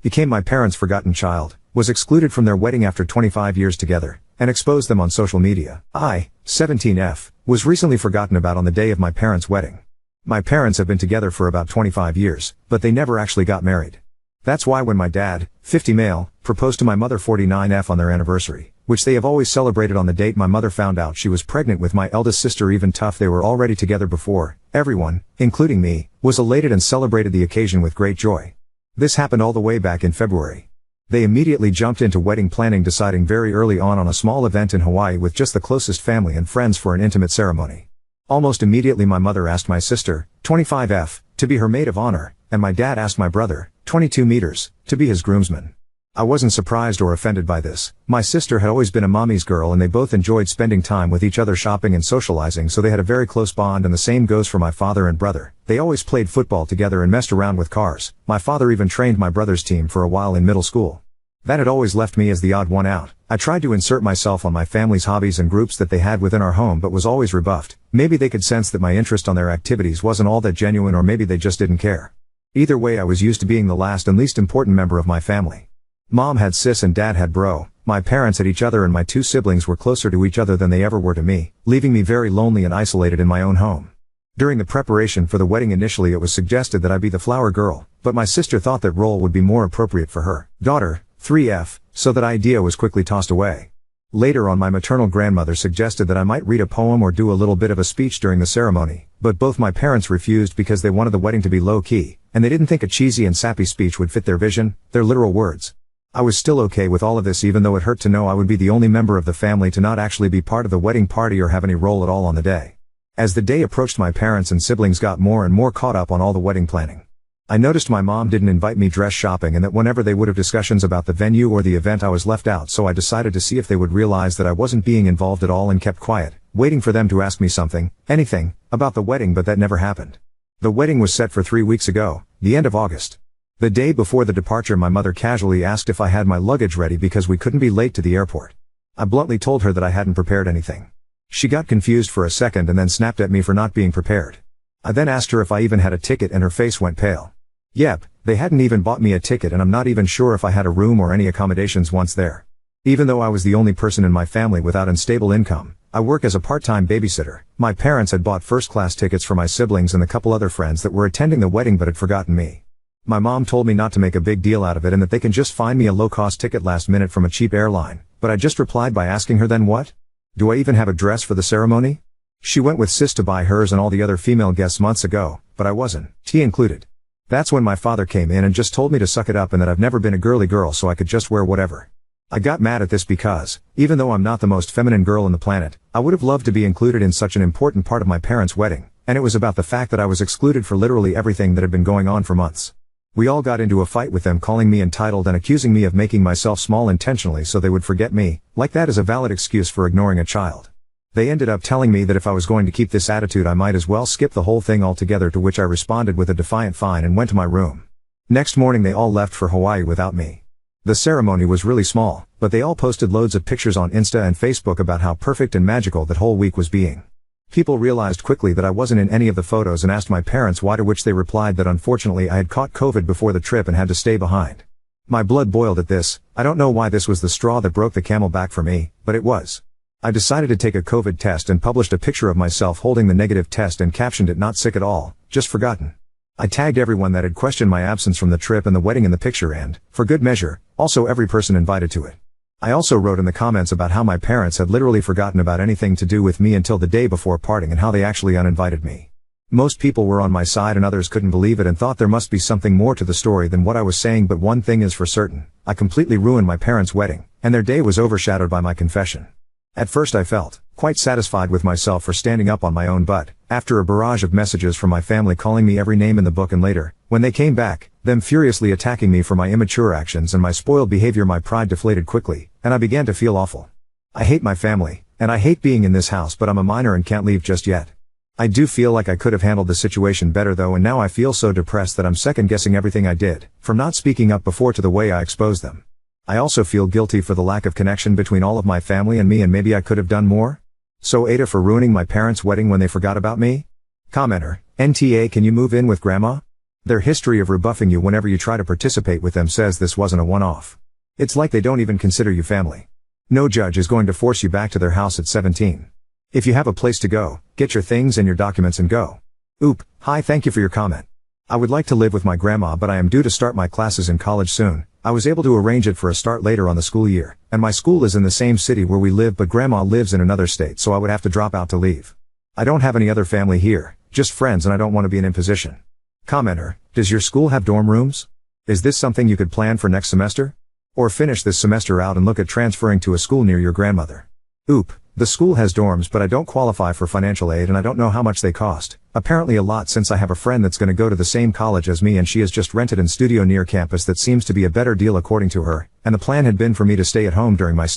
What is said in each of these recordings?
became my parents' forgotten child, was excluded from their wedding after 25 years together, and exposed them on social media. I, 17F, was recently forgotten about on the day of my parents' wedding. My parents have been together for about 25 years, but they never actually got married. That's why when my dad, 50 male, proposed to my mother 49F on their anniversary, which they have always celebrated on the date my mother found out she was pregnant with my eldest sister, even tough they were already together before, everyone, including me, was elated and celebrated the occasion with great joy. This happened all the way back in February. They immediately jumped into wedding planning, deciding very early on a small event in Hawaii with just the closest family and friends for an intimate ceremony. Almost immediately my mother asked my sister, 25F, to be her maid of honor, and my dad asked my brother, 22 meters, to be his groomsman. I wasn't surprised or offended by this. My sister had always been a mommy's girl and they both enjoyed spending time with each other, shopping and socializing, so they had a very close bond, and the same goes for my father and brother. They always played football together and messed around with cars. My father even trained my brother's team for a while in middle school. That had always left me as the odd one out. I tried to insert myself on my family's hobbies and groups that they had within our home, but was always rebuffed. Maybe they could sense that my interest on their activities wasn't all that genuine, or maybe they just didn't care. Either way, I was used to being the last and least important member of my family. Mom had sis and dad had bro. My parents had each other, and my two siblings were closer to each other than they ever were to me, leaving me very lonely and isolated in my own home. During the preparation for the wedding, initially it was suggested that I be the flower girl, but my sister thought that role would be more appropriate for her daughter, 3F, so that idea was quickly tossed away. Later on, my maternal grandmother suggested that I might read a poem or do a little bit of a speech during the ceremony, but both my parents refused because they wanted the wedding to be low-key, and they didn't think a cheesy and sappy speech would fit their vision, their literal words. I was still okay with all of this, even though it hurt to know I would be the only member of the family to not actually be part of the wedding party or have any role at all on the day. As the day approached, my parents and siblings got more and more caught up on all the wedding planning. I noticed my mom didn't invite me dress shopping, and that whenever they would have discussions about the venue or the event, I was left out, so I decided to see if they would realize that I wasn't being involved at all and kept quiet, waiting for them to ask me something, anything, about the wedding, but that never happened. The wedding was set for 3 weeks ago, the end of August. The day before the departure, my mother casually asked if I had my luggage ready because we couldn't be late to the airport. I bluntly told her that I hadn't prepared anything. She got confused for a second and then snapped at me for not being prepared. I then asked her if I even had a ticket, and her face went pale. Yep, they hadn't even bought me a ticket, and I'm not even sure if I had a room or any accommodations once there. Even though I was the only person in my family without unstable income, I work as a part-time babysitter. My parents had bought first-class tickets for my siblings and the couple other friends that were attending the wedding but had forgotten me. My mom told me not to make a big deal out of it and that they can just find me a low-cost ticket last minute from a cheap airline, but I just replied by asking her, then what? Do I even have a dress for the ceremony? She went with sis to buy hers and all the other female guests months ago, but I wasn't, tea included. That's when my father came in and just told me to suck it up and that I've never been a girly girl, so I could just wear whatever. I got mad at this because, even though I'm not the most feminine girl on the planet, I would have loved to be included in such an important part of my parents' wedding, and it was about the fact that I was excluded for literally everything that had been going on for months. We all got into a fight with them, calling me entitled and accusing me of making myself small intentionally so they would forget me, like that is a valid excuse for ignoring a child. They ended up telling me that if I was going to keep this attitude I might as well skip the whole thing altogether, to which I responded with a defiant fine and went to my room. Next morning they all left for Hawaii without me. The ceremony was really small, but they all posted loads of pictures on Insta and Facebook about how perfect and magical that whole week was being. People realized quickly that I wasn't in any of the photos and asked my parents why, to which they replied that unfortunately I had caught COVID before the trip and had to stay behind. My blood boiled at this. I don't know why this was the straw that broke the camel back for me, but it was. I decided to take a COVID test and published a picture of myself holding the negative test and captioned it, "Not sick at all, just forgotten." I tagged everyone that had questioned my absence from the trip and the wedding in the picture and, for good measure, also every person invited to it. I also wrote in the comments about how my parents had literally forgotten about anything to do with me until the day before parting and how they actually uninvited me. Most people were on my side and others couldn't believe it and thought there must be something more to the story than what I was saying, but one thing is for certain, I completely ruined my parents' wedding, and their day was overshadowed by my confession. At first I felt quite satisfied with myself for standing up on my own butt, after a barrage of messages from my family calling me every name in the book, and later, when they came back, them furiously attacking me for my immature actions and my spoiled behavior, my pride deflated quickly, and I began to feel awful. I hate my family, and I hate being in this house, but I'm a minor and can't leave just yet. I do feel like I could have handled the situation better though, and now I feel so depressed that I'm second guessing everything I did, from not speaking up before to the way I exposed them. I also feel guilty for the lack of connection between all of my family and me, and maybe I could have done more? So Aita for ruining my parents' wedding when they forgot about me? Commenter, NTA, can you move in with grandma? Their history of rebuffing you whenever you try to participate with them says this wasn't a one-off. It's like they don't even consider you family. No judge is going to force you back to their house at 17. If you have a place to go, get your things and your documents and go. Oop, hi, thank you for your comment. I would like to live with my grandma, but I am due to start my classes in college soon. I was able to arrange it for a start later on the school year, and my school is in the same city where we live, but grandma lives in another state, so I would have to drop out to leave. I don't have any other family here, just friends, and I don't want to be an imposition. Commenter, does your school have dorm rooms? Is this something you could plan for next semester? Or finish this semester out and look at transferring to a school near your grandmother? Oop, the school has dorms, but I don't qualify for financial aid and I don't know how much they cost. Apparently a lot, since I have a friend that's going to go to the same college as me and she has just rented a studio near campus that seems to be a better deal according to her, and the plan had been for me to stay at home during my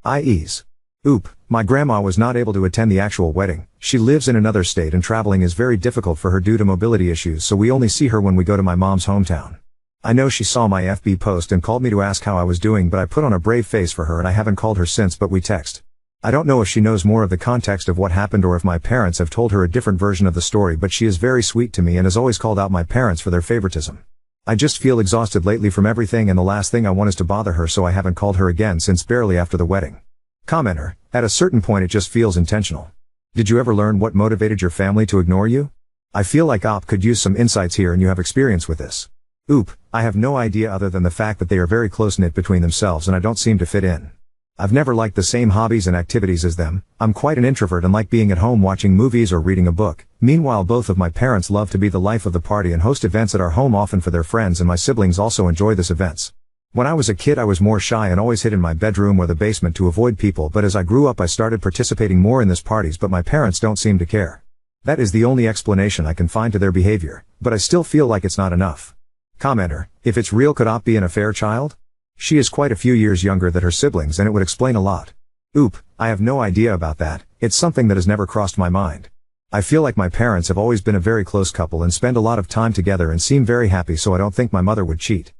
IEs. Oop, my grandma was not able to attend the actual wedding. She lives in another state and traveling is very difficult for her due to mobility issues, so we only see her when we go to my mom's hometown. I know she saw my FB post and called me to ask how I was doing, but I put on a brave face for her and I haven't called her since, but we text. I don't know if she knows more of the context of what happened or if my parents have told her a different version of the story, but she is very sweet to me and has always called out my parents for their favoritism. I just feel exhausted lately from everything, and the last thing I want is to bother her, so I haven't called her again since barely after the wedding. Commenter, at a certain point it just feels intentional. Did you ever learn what motivated your family to ignore you? I feel like OP could use some insights here and you have experience with this. Oop, I have no idea other than the fact that they are very close-knit between themselves and I don't seem to fit in. I've never liked the same hobbies and activities as them. I'm quite an introvert and like being at home watching movies or reading a book. Meanwhile, both of my parents love to be the life of the party and host events at our home often for their friends, and my siblings also enjoy these events. When I was a kid I was more shy and always hid in my bedroom or the basement to avoid people, but as I grew up I started participating more in these parties, but my parents don't seem to care. That is the only explanation I can find to their behavior, but I still feel like it's not enough. Commenter, if it's real, could OP be an affair child? She is quite a few years younger than her siblings and it would explain a lot. Oop, I have no idea about that. It's something that has never crossed my mind. I feel like my parents have always been a very close couple and spend a lot of time together and seem very happy, so I don't think my mother would cheat.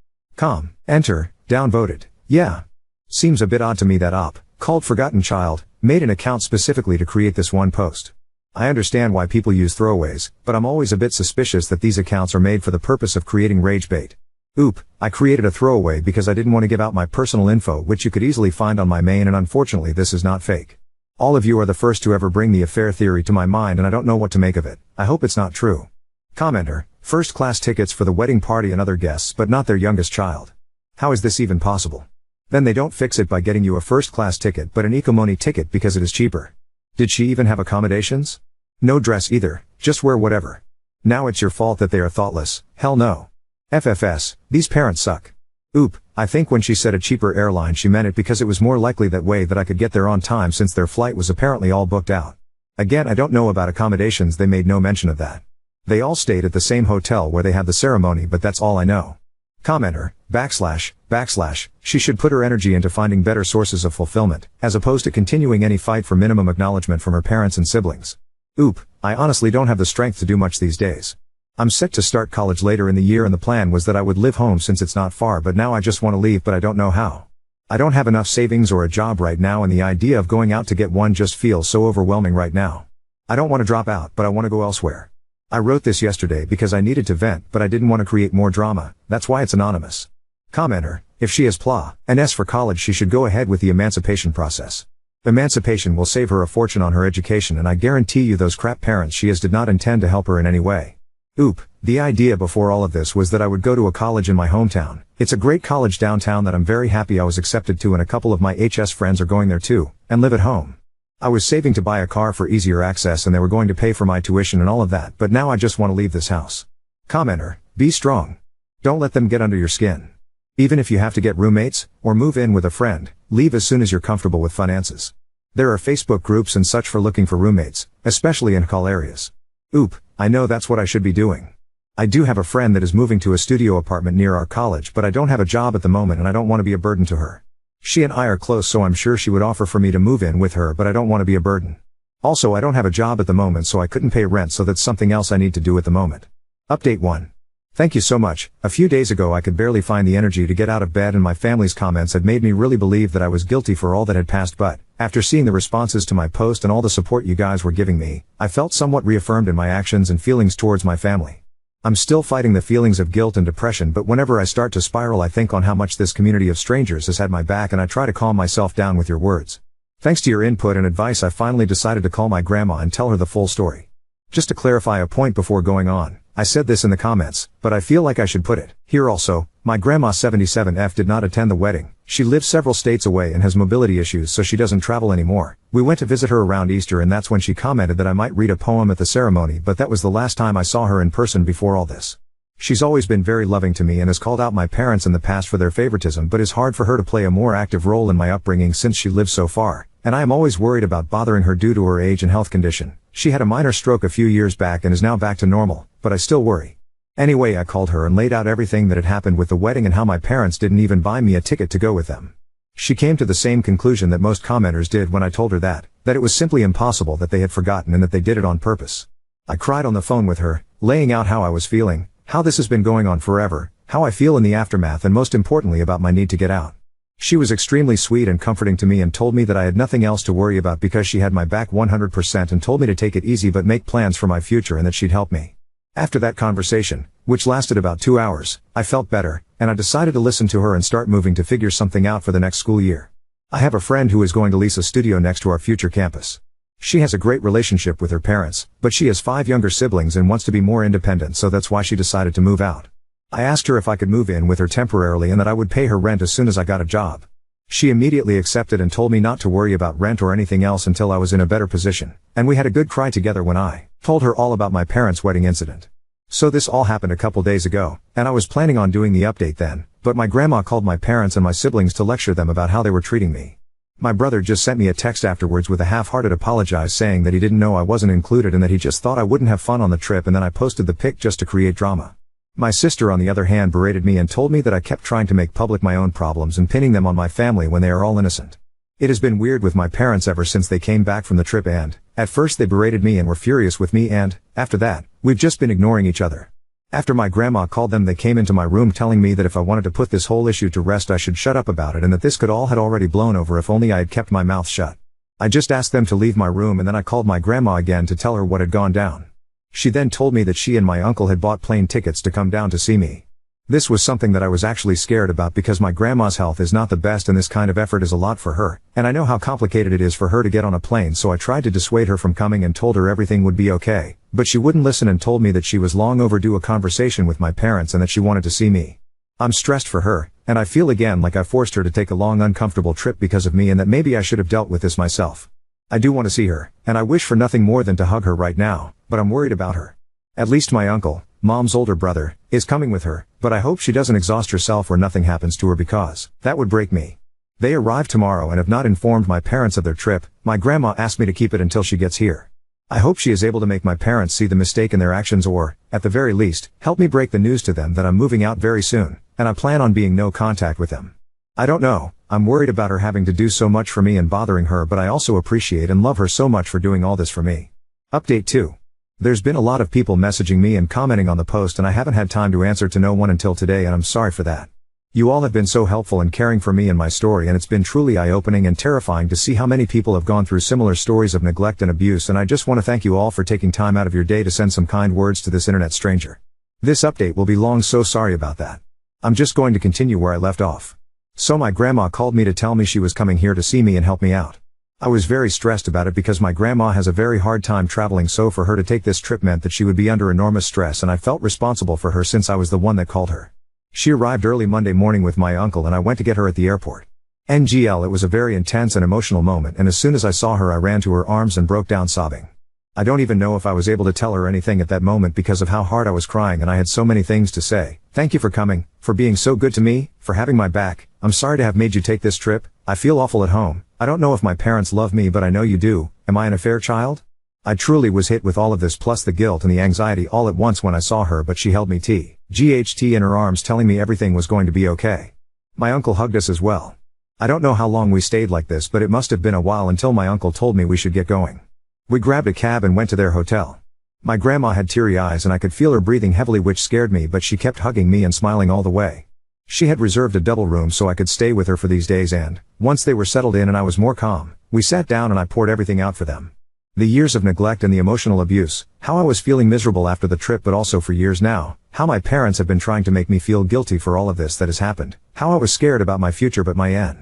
Enter, downvoted. Yeah. Seems a bit odd to me that OP, called Forgotten Child, made an account specifically to create this one post. I understand why people use throwaways, but I'm always a bit suspicious that these accounts are made for the purpose of creating rage bait. Oop, I created a throwaway because I didn't want to give out my personal info, which you could easily find on my main, and unfortunately this is not fake. All of you are the first to ever bring the affair theory to my mind and I don't know what to make of it. I hope it's not true. Commenter, first class tickets for the wedding party and other guests, but not their youngest child. How is this even possible? Then they don't fix it by getting you a first class ticket but an economy ticket because it is cheaper. Did she even have accommodations? No dress either, just wear whatever. Now it's your fault that they are thoughtless. Hell no. FFS, these parents suck. Oop, I think when she said a cheaper airline she meant it because it was more likely that way that I could get there on time since their flight was apparently all booked out. Again, I don't know about accommodations, they made no mention of that. They all stayed at the same hotel where they had the ceremony, but that's all I know. Commenter, // she should put her energy into finding better sources of fulfillment, as opposed to continuing any fight for minimum acknowledgement from her parents and siblings. Oop, I honestly don't have the strength to do much these days. I'm set to start college later in the year and the plan was that I would live home since it's not far, but now I just want to leave, but I don't know how. I don't have enough savings or a job right now, and the idea of going out to get one just feels so overwhelming right now. I don't want to drop out, but I want to go elsewhere. I wrote this yesterday because I needed to vent, but I didn't want to create more drama, that's why it's anonymous. Commenter, if she has PLA for college, she should go ahead with the emancipation process. Emancipation will save her a fortune on her education, and I guarantee you those crap parents she has did not intend to help her in any way. Oop, the idea before all of this was that I would go to a college in my hometown. It's a great college downtown that I'm very happy I was accepted to, and a couple of my HS friends are going there too, and live at home. I was saving to buy a car for easier access and they were going to pay for my tuition and all of that, but now I just want to leave this house. Commenter, be strong. Don't let them get under your skin. Even if you have to get roommates, or move in with a friend, leave as soon as you're comfortable with finances. There are Facebook groups and such for looking for roommates, especially in call areas. Oop, I know that's what I should be doing. I do have a friend that is moving to a studio apartment near our college, but I don't have a job at the moment and I don't want to be a burden to her. She and I are close, so I'm sure she would offer for me to move in with her, but I don't want to be a burden. Also, I don't have a job at the moment, so I couldn't pay rent, so that's something else I need to do at the moment. Update 1. Thank you so much. A few days ago I could barely find the energy to get out of bed and my family's comments had made me really believe that I was guilty for all that had passed, but after seeing the responses to my post and all the support you guys were giving me, I felt somewhat reaffirmed in my actions and feelings towards my family. I'm still fighting the feelings of guilt and depression, but whenever I start to spiral I think on how much this community of strangers has had my back and I try to calm myself down with your words. Thanks to your input and advice I finally decided to call my grandma and tell her the full story. Just to clarify a point before going on, I said this in the comments, but I feel like I should put it here also. My grandma 77F did not attend the wedding. She lives several states away and has mobility issues, so she doesn't travel anymore. We went to visit her around Easter and that's when she commented that I might read a poem at the ceremony, but that was the last time I saw her in person before all this. She's always been very loving to me and has called out my parents in the past for their favoritism, but it's hard for her to play a more active role in my upbringing since she lives so far, and I am always worried about bothering her due to her age and health condition. She had a minor stroke a few years back and is now back to normal, but I still worry. Anyway, I called her and laid out everything that had happened with the wedding and how my parents didn't even buy me a ticket to go with them. She came to the same conclusion that most commenters did when I told her that it was simply impossible, that they had forgotten and that they did it on purpose. I cried on the phone with her, laying out how I was feeling, how this has been going on forever, how I feel in the aftermath, and most importantly about my need to get out. She was extremely sweet and comforting to me and told me that I had nothing else to worry about because she had my back 100% and told me to take it easy but make plans for my future and that she'd help me. After that conversation, which lasted about 2 hours, I felt better, and I decided to listen to her and start moving to figure something out for the next school year. I have a friend who is going to lease a studio next to our future campus. She has a great relationship with her parents, but she has 5 younger siblings and wants to be more independent, so that's why she decided to move out. I asked her if I could move in with her temporarily and that I would pay her rent as soon as I got a job. She immediately accepted and told me not to worry about rent or anything else until I was in a better position, and we had a good cry together when I told her all about my parents' wedding incident. So this all happened a couple days ago, and I was planning on doing the update then, but my grandma called my parents and my siblings to lecture them about how they were treating me. My brother just sent me a text afterwards with a half-hearted apologize saying that he didn't know I wasn't included and that he just thought I wouldn't have fun on the trip, and then I posted the pic just to create drama. My sister on the other hand berated me and told me that I kept trying to make public my own problems and pinning them on my family when they are all innocent. It has been weird with my parents ever since they came back from the trip, and at first they berated me and were furious with me, and after that, we've just been ignoring each other. After my grandma called them, they came into my room telling me that if I wanted to put this whole issue to rest I should shut up about it and that this could all had already blown over if only I had kept my mouth shut. I just asked them to leave my room and then I called my grandma again to tell her what had gone down. She then told me that she and my uncle had bought plane tickets to come down to see me. This was something that I was actually scared about because my grandma's health is not the best and this kind of effort is a lot for her, and I know how complicated it is for her to get on a plane, so I tried to dissuade her from coming and told her everything would be okay, but she wouldn't listen and told me that she was long overdue a conversation with my parents and that she wanted to see me. I'm stressed for her, and I feel again like I forced her to take a long uncomfortable trip because of me and that maybe I should have dealt with this myself. I do want to see her, and I wish for nothing more than to hug her right now, but I'm worried about her. At least my uncle, Mom's older brother, is coming with her, but I hope she doesn't exhaust herself or nothing happens to her because that would break me. They arrive tomorrow and have not informed my parents of their trip. My grandma asked me to keep it until she gets here. I hope she is able to make my parents see the mistake in their actions or, at the very least, help me break the news to them that I'm moving out very soon, and I plan on being no contact with them. I don't know, I'm worried about her having to do so much for me and bothering her, but I also appreciate and love her so much for doing all this for me. Update 2. There's been a lot of people messaging me and commenting on the post and I haven't had time to answer to no one until today, and I'm sorry for that. You all have been so helpful in caring for me and my story, and it's been truly eye-opening and terrifying to see how many people have gone through similar stories of neglect and abuse, and I just want to thank you all for taking time out of your day to send some kind words to this internet stranger. This update will be long, so sorry about that. I'm just going to continue where I left off. So my grandma called me to tell me she was coming here to see me and help me out. I was very stressed about it because my grandma has a very hard time traveling, so for her to take this trip meant that she would be under enormous stress, and I felt responsible for her since I was the one that called her. She arrived early Monday morning with my uncle and I went to get her at the airport. NGL, it was a very intense and emotional moment, and as soon as I saw her I ran to her arms and broke down sobbing. I don't even know if I was able to tell her anything at that moment because of how hard I was crying, and I had so many things to say. Thank you for coming, for being so good to me, for having my back. I'm sorry to have made you take this trip. I feel awful at home. I don't know if my parents love me, but I know you do. Am I an affair child? I truly was hit with all of this plus the guilt and the anxiety all at once when I saw her, but she held me TGHT in her arms telling me everything was going to be okay. My uncle hugged us as well. I don't know how long we stayed like this, but it must have been a while until my uncle told me we should get going. We grabbed a cab and went to their hotel. My grandma had teary eyes and I could feel her breathing heavily, which scared me, but she kept hugging me and smiling all the way. She had reserved a double room so I could stay with her for these days, and once they were settled in and I was more calm, we sat down and I poured everything out for them. The years of neglect and the emotional abuse, how I was feeling miserable after the trip but also for years now, how my parents have been trying to make me feel guilty for all of this that has happened, how I was scared about my future but my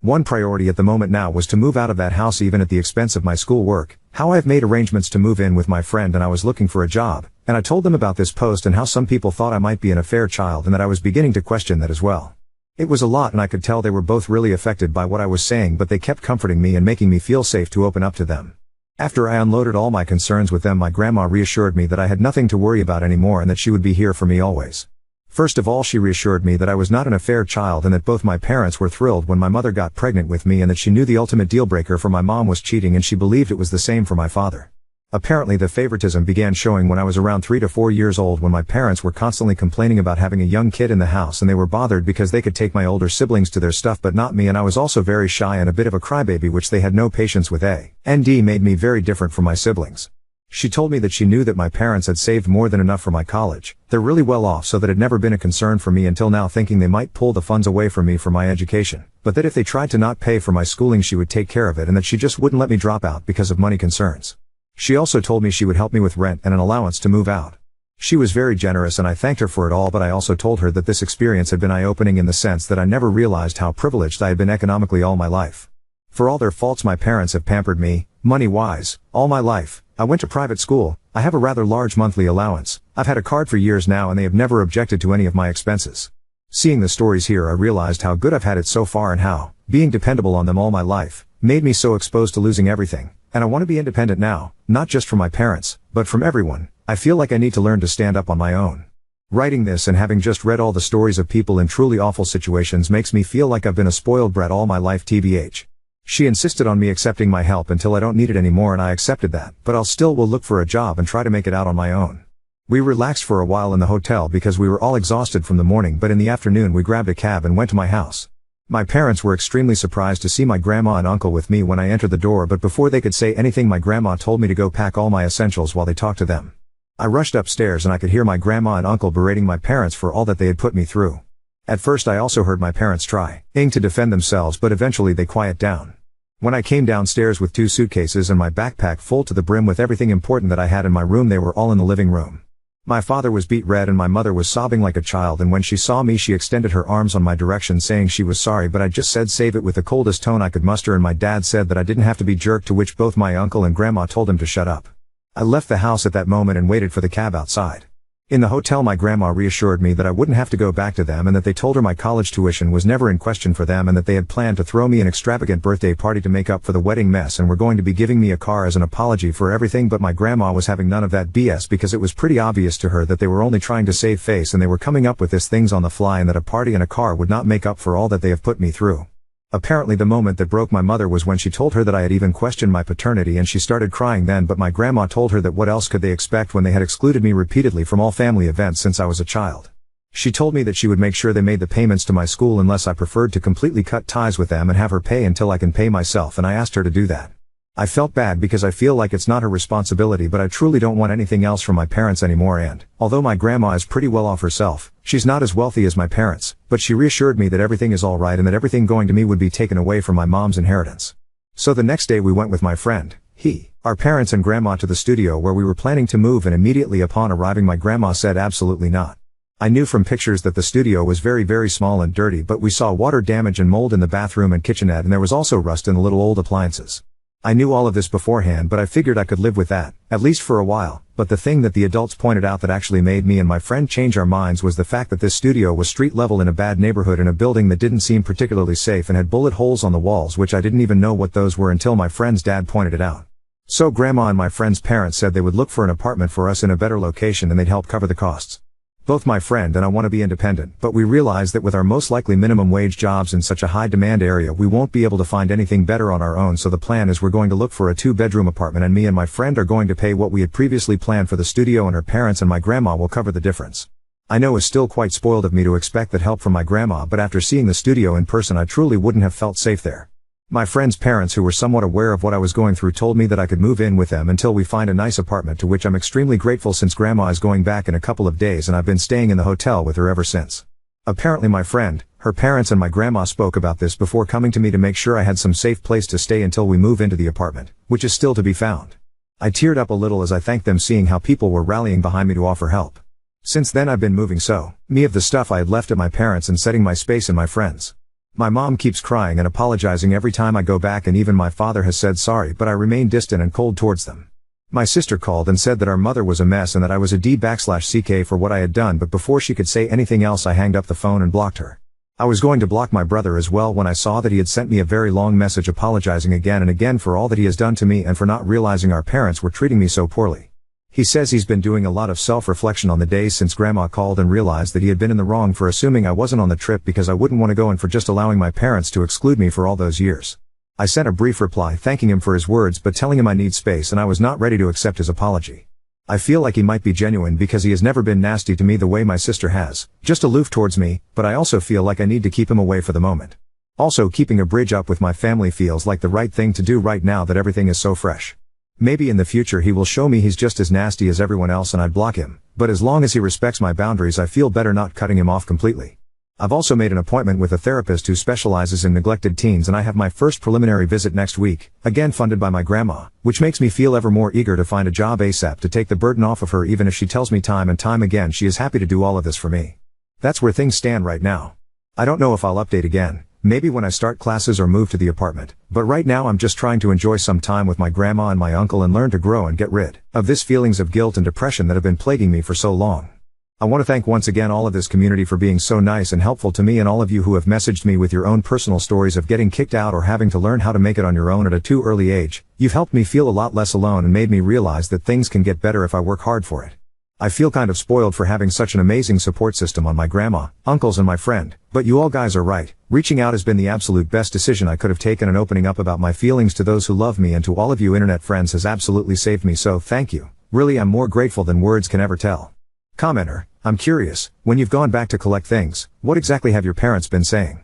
one priority at the moment now was to move out of that house even at the expense of my school work, how I've made arrangements to move in with my friend and I was looking for a job, and I told them about this post and how some people thought I might be an affair child and that I was beginning to question that as well. It was a lot and I could tell they were both really affected by what I was saying but they kept comforting me and making me feel safe to open up to them. After I unloaded all my concerns with them, my grandma reassured me that I had nothing to worry about anymore and that she would be here for me always. First of all, she reassured me that I was not an affair child and that both my parents were thrilled when my mother got pregnant with me and that she knew the ultimate deal breaker for my mom was cheating and she believed it was the same for my father. Apparently the favoritism began showing when I was around 3 to 4 years old when my parents were constantly complaining about having a young kid in the house and they were bothered because they could take my older siblings to their stuff but not me, and I was also very shy and a bit of a crybaby which they had no patience with. Made me very different from my siblings. She told me that she knew that my parents had saved more than enough for my college, they're really well off, so that had never been a concern for me until now, thinking they might pull the funds away from me for my education, but that if they tried to not pay for my schooling she would take care of it and that she just wouldn't let me drop out because of money concerns. She also told me she would help me with rent and an allowance to move out. She was very generous and I thanked her for it all, but I also told her that this experience had been eye-opening in the sense that I never realized how privileged I had been economically all my life. For all their faults, my parents have pampered me, money-wise, all my life. I went to private school, I have a rather large monthly allowance, I've had a card for years now and they have never objected to any of my expenses. Seeing the stories here I realized how good I've had it so far and how, being dependable on them all my life, made me so exposed to losing everything, and I want to be independent now, not just from my parents, but from everyone. I feel like I need to learn to stand up on my own. Writing this and having just read all the stories of people in truly awful situations makes me feel like I've been a spoiled brat all my life. TBH. She insisted on me accepting my help until I don't need it anymore and I accepted that, but will look for a job and try to make it out on my own. We relaxed for a while in the hotel because we were all exhausted from the morning, but in the afternoon we grabbed a cab and went to my house. My parents were extremely surprised to see my grandma and uncle with me when I entered the door, but before they could say anything my grandma told me to go pack all my essentials while they talked to them. I rushed upstairs and I could hear my grandma and uncle berating my parents for all that they had put me through. At first I also heard my parents trying to defend themselves, but eventually they quieted down. When I came downstairs with 2 suitcases and my backpack full to the brim with everything important that I had in my room, they were all in the living room. My father was beet red and my mother was sobbing like a child, and when she saw me she extended her arms on my direction saying she was sorry, but I just said save it with the coldest tone I could muster, and my dad said that I didn't have to be jerked, to which both my uncle and grandma told him to shut up. I left the house at that moment and waited for the cab outside. In the hotel my grandma reassured me that I wouldn't have to go back to them and that they told her my college tuition was never in question for them and that they had planned to throw me an extravagant birthday party to make up for the wedding mess and were going to be giving me a car as an apology for everything. But my grandma was having none of that BS because it was pretty obvious to her that they were only trying to save face and they were coming up with these things on the fly and that a party and a car would not make up for all that they have put me through. Apparently the moment that broke my mother was when she told her that I had even questioned my paternity, and she started crying then, but my grandma told her that what else could they expect when they had excluded me repeatedly from all family events since I was a child. She told me that she would make sure they made the payments to my school unless I preferred to completely cut ties with them and have her pay until I can pay myself, and I asked her to do that. I felt bad because I feel like it's not her responsibility, but I truly don't want anything else from my parents anymore, and, although my grandma is pretty well off herself, she's not as wealthy as my parents, but she reassured me that everything is alright and that everything going to me would be taken away from my mom's inheritance. So the next day we went with my friend, our parents and grandma to the studio where we were planning to move, and immediately upon arriving my grandma said absolutely not. I knew from pictures that the studio was very small and dirty, but we saw water damage and mold in the bathroom and kitchenette, and there was also rust in the little old appliances. I knew all of this beforehand, but I figured I could live with that, at least for a while, but the thing that the adults pointed out that actually made me and my friend change our minds was the fact that this studio was street level in a bad neighborhood in a building that didn't seem particularly safe and had bullet holes on the walls, which I didn't even know what those were until my friend's dad pointed it out. So grandma and my friend's parents said they would look for an apartment for us in a better location and they'd help cover the costs. Both my friend and I want to be independent, but we realize that with our most likely minimum wage jobs in such a high demand area we won't be able to find anything better on our own, so the plan is we're going to look for a 2-bedroom apartment, and me and my friend are going to pay what we had previously planned for the studio, and her parents and my grandma will cover the difference. I know it's still quite spoiled of me to expect that help from my grandma, but after seeing the studio in person I truly wouldn't have felt safe there. My friend's parents, who were somewhat aware of what I was going through, told me that I could move in with them until we find a nice apartment, to which I'm extremely grateful since grandma is going back in a couple of days and I've been staying in the hotel with her ever since. Apparently my friend, her parents and my grandma spoke about this before coming to me to make sure I had some safe place to stay until we move into the apartment, which is still to be found. I teared up a little as I thanked them, seeing how people were rallying behind me to offer help. Since then I've been moving me of the stuff I had left at my parents' and setting my space in my friends. My mom keeps crying and apologizing every time I go back, and even my father has said sorry, but I remain distant and cold towards them. My sister called and said that our mother was a mess and that I was a D/CK for what I had done, but before she could say anything else I hanged up the phone and blocked her. I was going to block my brother as well when I saw that he had sent me a very long message apologizing again and again for all that he has done to me and for not realizing our parents were treating me so poorly. He says he's been doing a lot of self-reflection on the days since Grandma called and realized that he had been in the wrong for assuming I wasn't on the trip because I wouldn't want to go, and for just allowing my parents to exclude me for all those years. I sent a brief reply thanking him for his words but telling him I need space and I was not ready to accept his apology. I feel like he might be genuine because he has never been nasty to me the way my sister has, just aloof towards me, but I also feel like I need to keep him away for the moment. Also, keeping a bridge up with my family feels like the right thing to do right now that everything is so fresh. Maybe in the future he will show me he's just as nasty as everyone else and I'd block him, but as long as he respects my boundaries I feel better not cutting him off completely. I've also made an appointment with a therapist who specializes in neglected teens, and I have my first preliminary visit next week, again funded by my grandma, which makes me feel ever more eager to find a job ASAP to take the burden off of her, even if she tells me time and time again she is happy to do all of this for me. That's where things stand right now. I don't know if I'll update again, maybe when I start classes or move to the apartment, but right now I'm just trying to enjoy some time with my grandma and my uncle and learn to grow and get rid of this feelings of guilt and depression that have been plaguing me for so long. I want to thank once again all of this community for being so nice and helpful to me, and all of you who have messaged me with your own personal stories of getting kicked out or having to learn how to make it on your own at a too early age. You've helped me feel a lot less alone and made me realize that things can get better if I work hard for it. I feel kind of spoiled for having such an amazing support system on my grandma, uncles and my friend, but you all guys are right. Reaching out has been the absolute best decision I could have taken, and opening up about my feelings to those who love me and to all of you internet friends has absolutely saved me, so thank you. Really, I'm more grateful than words can ever tell. Commenter, I'm curious, when you've gone back to collect things, what exactly have your parents been saying?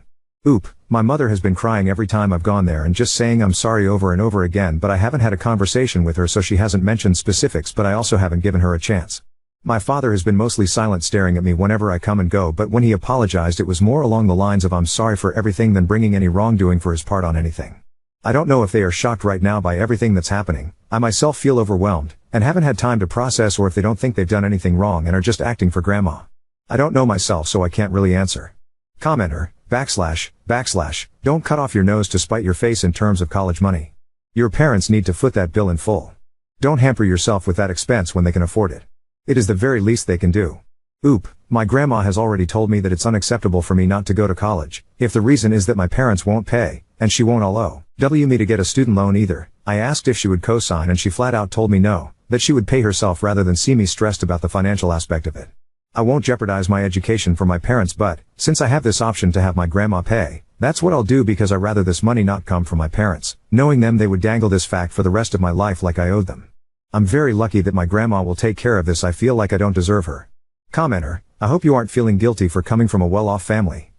Oop, my mother has been crying every time I've gone there and just saying I'm sorry over and over again, but I haven't had a conversation with her, so she hasn't mentioned specifics, but I also haven't given her a chance. My father has been mostly silent, staring at me whenever I come and go, but when he apologized it was more along the lines of I'm sorry for everything than bringing any wrongdoing for his part on anything. I don't know if they are shocked right now by everything that's happening. I myself feel overwhelmed, and haven't had time to process, or if they don't think they've done anything wrong and are just acting for grandma. I don't know myself, so I can't really answer. Commenter, // don't cut off your nose to spite your face in terms of college money. Your parents need to foot that bill in full. Don't hamper yourself with that expense when they can afford it. It is the very least they can do. Oop, my grandma has already told me that it's unacceptable for me not to go to college, if the reason is that my parents won't pay, and she won't allow me to get a student loan either. I asked if she would co-sign and she flat out told me no, that she would pay herself rather than see me stressed about the financial aspect of it. I won't jeopardize my education for my parents, but, since I have this option to have my grandma pay, that's what I'll do, because I rather this money not come from my parents, knowing them they would dangle this fact for the rest of my life like I owed them. I'm very lucky that my grandma will take care of this. I feel like I don't deserve her. Commenter, I hope you aren't feeling guilty for coming from a well-off family.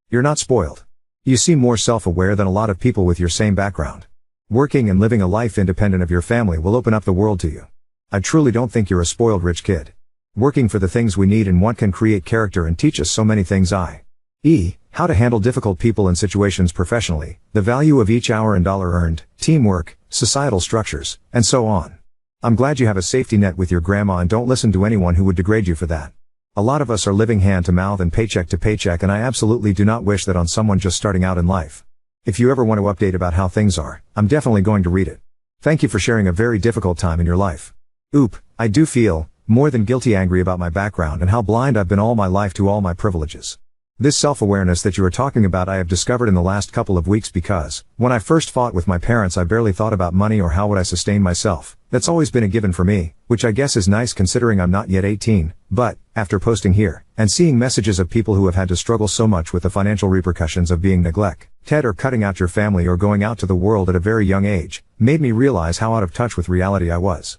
You're not spoiled. You seem more self-aware than a lot of people with your same background. Working and living a life independent of your family will open up the world to you. I truly don't think you're a spoiled rich kid. Working for the things we need and want can create character and teach us so many things, i.e., how to handle difficult people and situations professionally, the value of each hour and dollar earned, teamwork, societal structures, and so on. I'm glad you have a safety net with your grandma and don't listen to anyone who would degrade you for that. A lot of us are living hand to mouth and paycheck to paycheck, and I absolutely do not wish that on someone just starting out in life. If you ever want to update about how things are, I'm definitely going to read it. Thank you for sharing a very difficult time in your life. Oop, I do feel more than guilty angry about my background and how blind I've been all my life to all my privileges. This self-awareness that you are talking about I have discovered in the last couple of weeks, because, when I first fought with my parents I barely thought about money or how would I sustain myself. That's always been a given for me, which I guess is nice considering I'm not yet 18, but, after posting here, and seeing messages of people who have had to struggle so much with the financial repercussions of being neglected or cutting out your family or going out to the world at a very young age, made me realize how out of touch with reality I was.